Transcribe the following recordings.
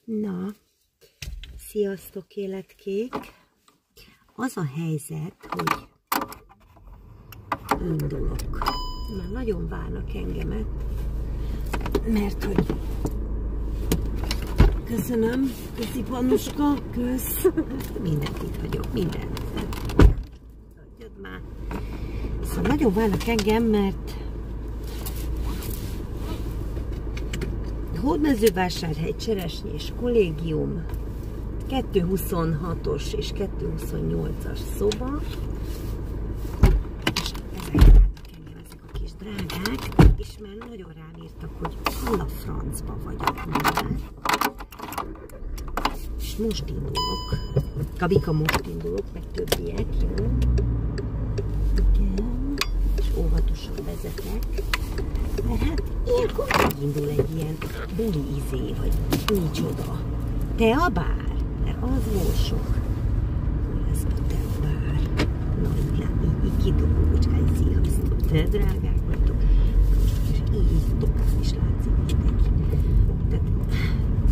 Na, sziasztok életkék! Az a helyzet, hogy indulok. Már nagyon várnak engemet, mert hogy köszönöm, köszi Panuska, kösz. Mindenkit hagyok, mindent. Adjad már. Szóval nagyon várnak engem, mert Hódmezővásárhely Cseresnyés Kollégium 226-os és 228-as szoba, és ezek várnak engem, ezek a kis drágák, és már nagyon rám írtak, hogy hol a francba vagyok már. És most indulok. Kabika, most indulok, meg többiek, jó? Igen. És óvatosan vezetek. Mert hát ilyenkor megindul egy ilyen buli izé, vagy micsoda. Te a bár? Mert az volt sok. Hol lesz a te a bár? Na, így kidobócskány, sziasztok. Te drágák vagytok. És így tovább is látszik mindenki. Tehát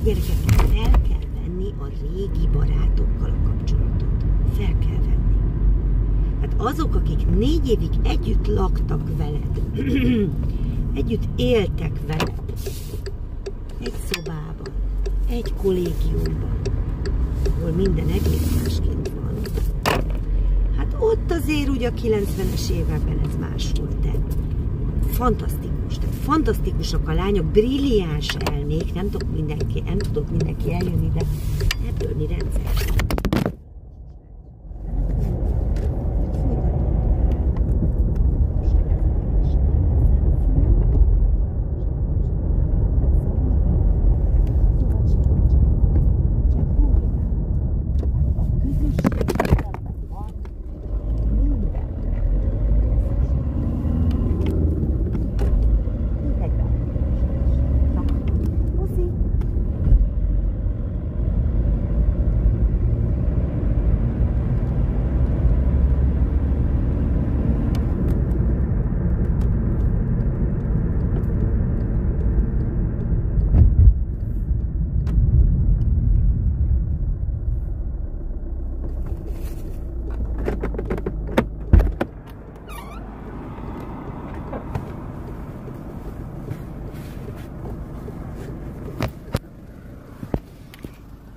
gyerekek, fel kell venni a régi barátokkal a kapcsolatot. Fel kell venni. Hát azok, akik 4 évig együtt laktak veled, együtt éltek veled, egy szobában, egy kollégiumban, ahol minden egész másként van. Hát ott azért ugye a 90-es években ez más volt, de fantasztikus, tehát fantasztikusak a lányok, brilliáns elmék, nem tudok mindenki eljönni, de ebből mi rendszer.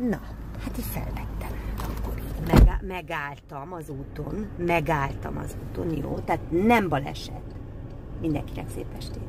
Na, hát így felvettem. Akkor így megálltam az úton, jó? Tehát nem baleset. Mindenkinek szép estét.